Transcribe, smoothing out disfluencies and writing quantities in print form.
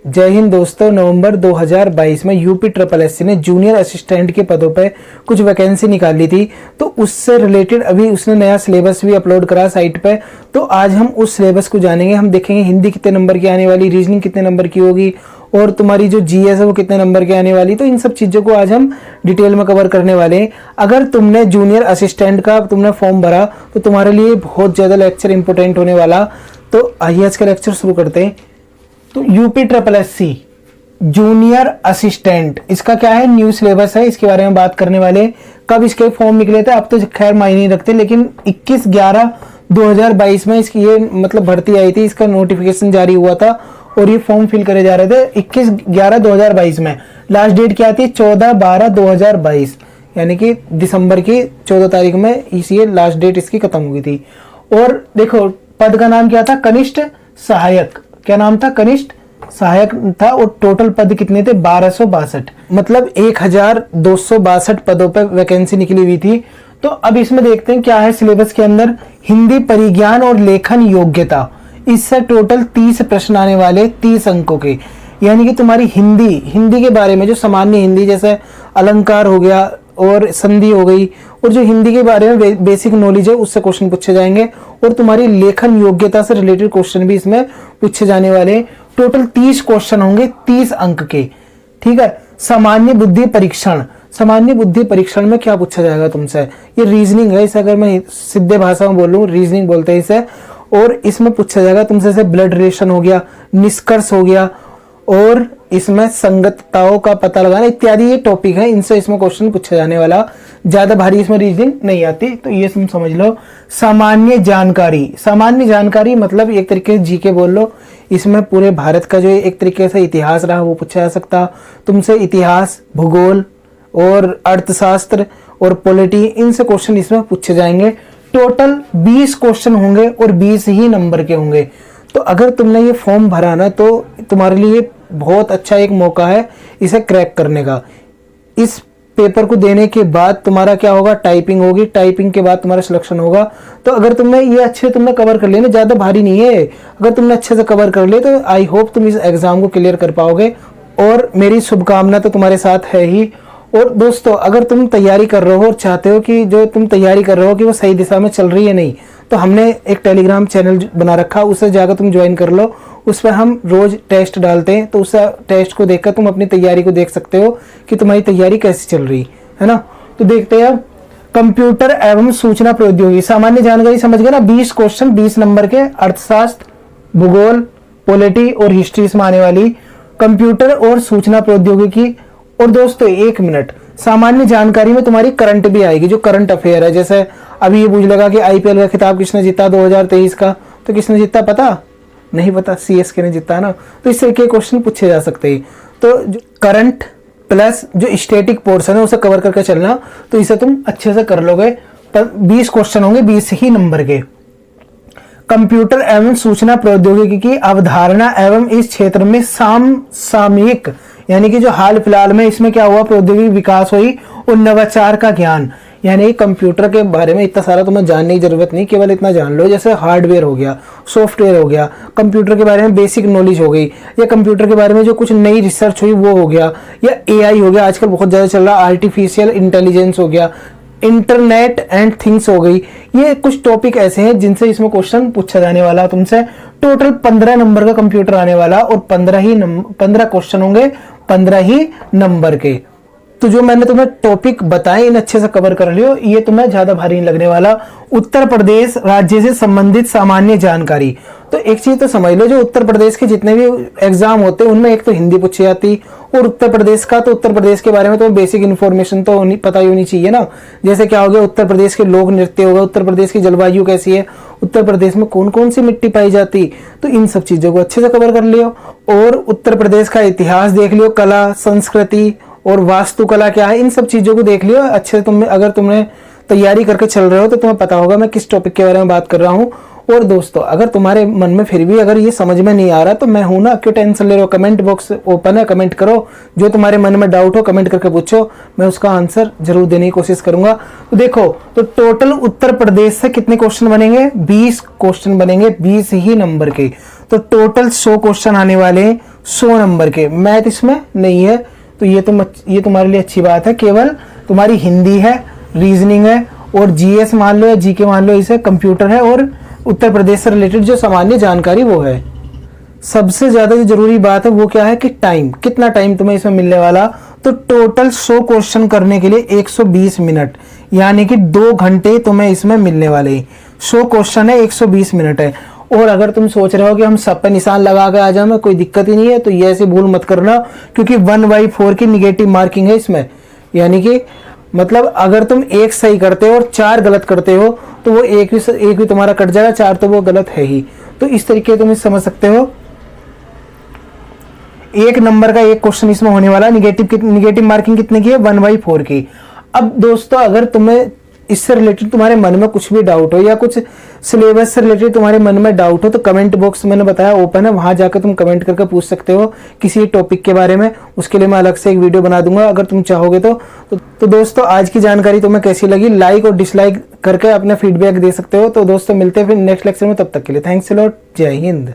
जय हिंद दोस्तों। नवंबर 2022 में यूपी ट्रिपल एससी ने जूनियर असिस्टेंट के पदों पर कुछ वैकेंसी निकाली थी, तो उससे रिलेटेड अभी उसने नया सिलेबस भी अपलोड करा साइट पे। तो आज हम उस सिलेबस को जानेंगे। हम देखेंगे हिंदी कितने नंबर की आने वाली, रीजनिंग कितने नंबर की होगी और तुम्हारी जो जीएस है वो कितने नंबर की आने वाली। तो इन सब चीज़ों को आज हम डिटेल में कवर करने वाले हैं। अगर तुमने जूनियर असिस्टेंट का तुमने फॉर्म भरा तो तुम्हारे लिए बहुत ज़्यादा लेक्चर इंपॉर्टेंट होने वाला। तो आइए आज का लेक्चर शुरू करते हैं। तो UP triple SC junior assistant, इसका क्या है, न्यू सिलेबस है, इसके बारे में बात करने वाले। कब इसके फॉर्म निकले थे अब तो खैर मायने नहीं रखते, लेकिन 21/11/2022 में इसकी ये मतलब भर्ती आई थी, इसका नोटिफिकेशन जारी हुआ था और ये फॉर्म फिल करे जा रहे थे 21/11/2022 में। लास्ट डेट क्या थी, 14/12/2022, यानी कि दिसंबर की 14 तारीख में ये लास्ट डेट इसकी खत्म हुई थी। और देखो पद का नाम क्या था, कनिष्ठ सहायक। क्या नाम था, कनिष्ठ सहायक था। और टोटल पद कितने थे, 1262, मतलब 1262 पदों पर वैकेंसी निकली हुई थी। तो अब इसमें देखते हैं क्या है सिलेबस के अंदर। हिंदी परिज्ञान और लेखन योग्यता, इससे टोटल 30 प्रश्न आने वाले, 30 अंकों के। यानी कि तुम्हारी हिंदी के बारे में जो सामान्य हिंदी जैसे अलंकार हो गया और संधि हो गई, और जो हिंदी के बारे में बेसिक नॉलेज है उससे क्वेश्चन पूछे जाएंगे। और तुम्हारी लेखन योग्यता से रिलेटेड क्वेश्चन भी इसमें पूछे जाने वाले हैं। टोटल 30 क्वेश्चन होंगे, 30 अंक के। ठीक है। सामान्य बुद्धि परीक्षण, सामान्य बुद्धि परीक्षण में क्या पूछा जाएगा तुमसे, ये रीजनिंग है। इसे अगर मैं सीधे भाषा में बोलूं, रीजनिंग बोलते हैं इसे। और इसमें पूछा जाएगा तुमसे से ब्लड रिलेशन हो गया, निष्कर्ष हो गया, और इसमें संगतताओं का पता लगाना इत्यादि ये टॉपिक है, इनसे इसमें क्वेश्चन पूछा जाने वाला। ज्यादा भारी इसमें रीजनिंग नहीं आती, तो ये तुम समझ लो। सामान्य जानकारी, सामान्य जानकारी मतलब एक तरीके से जीके बोल लो। इसमें पूरे भारत का जो एक तरीके से इतिहास रहा वो पूछा जा सकता तुमसे। इतिहास, भूगोल और अर्थशास्त्र और पॉलिटी, इनसे क्वेश्चन इसमें पूछे जाएंगे। टोटल 20 क्वेश्चन होंगे और 20 ही नंबर के होंगे। तो अगर तुमने ये फॉर्म भरा ना, तो तुम्हारे लिए बहुत अच्छा एक मौका है इसे क्रैक करने का। इस पेपर को देने के बाद तुम्हारा क्या होगा, टाइपिंग होगी, टाइपिंग के बाद तुम्हारा सिलेक्शन होगा। तो अगर तुमने ये अच्छे तुमने कवर कर लिया ना, ज्यादा भारी नहीं है, अगर तुमने अच्छे से कवर कर ले तो आई होप तुम इस एग्जाम को क्लियर कर पाओगे। और मेरी शुभकामना तो तुम्हारे साथ है ही। और दोस्तों अगर तुम तैयारी कर रहे हो और चाहते हो कि जो तुम तैयारी कर रहे हो कि वो सही दिशा में चल रही है नहीं, तो हमने एक टेलीग्राम चैनल बना रखा, उसे जाकर तुम ज्वाइन कर लो। उस पर हम रोज टेस्ट डालते हैं, तो उस टेस्ट को देखकर तुम अपनी तैयारी को देख सकते हो कि तुम्हारी तैयारी कैसी चल रही है ना। तो देखते हैं अब कंप्यूटर एवं सूचना प्रौद्योगिकी, सामान्य जानकारी समझ गए ना। 20 क्वेश्चन 20 नंबर के, अर्थशास्त्र, भूगोल, पॉलिटी और हिस्ट्री इसमें आने वाली। कंप्यूटर और सूचना प्रौद्योगिकी। और दोस्तों 1 मिनट, सामान्य जानकारी में तुम्हारी करंट भी आएगी, जो करंट अफेयर है। जैसे अभी ये पूछ लगा कि आईपीएल का खिताब किसने जीता 2023 का, तो किसने जीता पता नहीं, पता सीएसके ने जीता ना। तो इस तरह के क्वेश्चन पूछे जा सकते हैं। तो जो करंट प्लस जो स्टैटिक पोर्शन है उसे कवर करके चलना, तो इसे तुम अच्छे से कर लोगे। 20 क्वेश्चन होंगे, 20 ही नंबर के। कंप्यूटर एवं सूचना प्रौद्योगिकी की अवधारणा एवं इस क्षेत्र में सामयिक, यानी कि जो हाल फिलहाल में इसमें क्या हुआ, प्रौद्योगिकी विकास हुई और नवाचार का ज्ञान। यानी कंप्यूटर के बारे में इतना सारा तुम्हें जानने की जरूरत नहीं, केवल इतना जान लो जैसे हार्डवेयर हो गया, सॉफ्टवेयर हो गया, कंप्यूटर के बारे में बेसिक नॉलेज हो गई, या कंप्यूटर के बारे में जो कुछ नई रिसर्च हुई वो हो गया, या एआई हो गया, आजकल बहुत ज्यादा चल रहा, आर्टिफिशियल इंटेलिजेंस हो गया, इंटरनेट एंड थिंग्स हो गई। ये कुछ टॉपिक ऐसे हैं जिनसे इसमें क्वेश्चन पूछा जाने वाला तुमसे। टोटल 15 नंबर का कंप्यूटर आने वाला और 15 क्वेश्चन होंगे, 15 ही नंबर के। तो जो मैंने तुम्हें टॉपिक बताए इन अच्छे से कवर कर लियो, ये तुम्हें ज्यादा भारी नहीं लगने वाला। उत्तर प्रदेश राज्य से संबंधित सामान्य जानकारी, तो एक चीज तो समझ लो, जो उत्तर प्रदेश के जितने भी एग्जाम होते हैं उनमें एक तो हिंदी पूछी जाती, और उत्तर प्रदेश का तो उत्तर प्रदेश के बारे में तो बेसिक इन्फॉर्मेशन तो पता ही होनी चाहिए ना। जैसे क्या हो गया, उत्तर प्रदेश के लोक नृत्य होगा, उत्तर प्रदेश की जलवायु कैसी है, उत्तर प्रदेश में कौन कौन सी मिट्टी पाई जाती, तो इन सब चीजों को अच्छे से कवर कर लियो। और उत्तर प्रदेश का इतिहास देख लियो, कला, संस्कृति और वास्तुकला क्या है, इन सब चीजों को देख लियो अच्छे से। तुमने अगर तुमने तैयारी करके चल रहे हो तो तुम्हें पता होगा मैं किस टॉपिक के बारे में बात कर रहा हूँ। और दोस्तों अगर तुम्हारे मन में फिर भी अगर ये समझ में नहीं आ रहा तो मैं हूं ना, क्यों टेंशन ले रहे हो। कमेंट बॉक्स ओपन है, कमेंट करो, जो तुम्हारे मन में डाउट हो कमेंट करके पूछो, मैं उसका आंसर जरूर देने की कोशिश करूंगा। तो देखो, तो टोटल उत्तर प्रदेश से कितने क्वेश्चन बनेंगे, 20 क्वेश्चन बनेंगे, 20 ही नंबर के। तो टोटल 100 क्वेश्चन आने वाले हैं। 100 नंबर के। मैथ इसमें नहीं है, तो ये तुम्हारे लिए अच्छी बात है। केवल तुम्हारी हिंदी है, रीजनिंग है और जीएस मान लो या जीके मान लो, इसे कंप्यूटर है और उत्तर प्रदेश से रिलेटेड जो सामान्य जानकारी वो है। सबसे ज्यादा जो जरूरी बात है वो क्या है कि टाइम, कितना टाइम तुम्हें इसमें मिलने वाला। तो टोटल 100 क्वेश्चन करने के लिए 120 मिनट, यानी कि 2 घंटे तुम्हें इसमें मिलने वाले। 100 क्वेश्चन है, 120 मिनट है। और अगर तुम सोच रहे हो कि हम सब पे निशान लगा के आ जाए, कोई दिक्कत ही नहीं है, तो ये ऐसे भूल मत करना, क्योंकि 1/4 की निगेटिव मार्किंग है इसमें। यानी कि मतलब अगर तुम एक सही करते हो और 4 गलत करते हो तो वो एक भी तुम्हारा कट जाएगा, 4 तो वो गलत है ही। तो इस तरीके तुम समझ सकते हो। 1 नंबर का एक क्वेश्चन इसमें होने वाला। निगेटिव मार्किंग कितने की है? 1/4 की। अब दोस्तों अगर तुम्हें इससे रिलेटेड तुम्हारे मन में कुछ भी डाउट हो या कुछ सिलेबस से रिलेटेड तुम्हारे मन में डाउट हो, तो कमेंट बॉक्स मैंने बताया ओपन है, वहां जाकर तुम कमेंट करके पूछ सकते हो किसी टॉपिक के बारे में। उसके लिए मैं अलग से एक वीडियो बना दूंगा अगर तुम चाहोगे तो दोस्तों आज की जानकारी तुम्हें कैसी लगी, लाइक और डिसलाइक करके अपना फीडबैक दे सकते हो। तो दोस्तों मिलते हैं फिर नेक्स्ट लेक्चर में, तब तक के लिए थैंक्स अ लॉट, जय हिंद।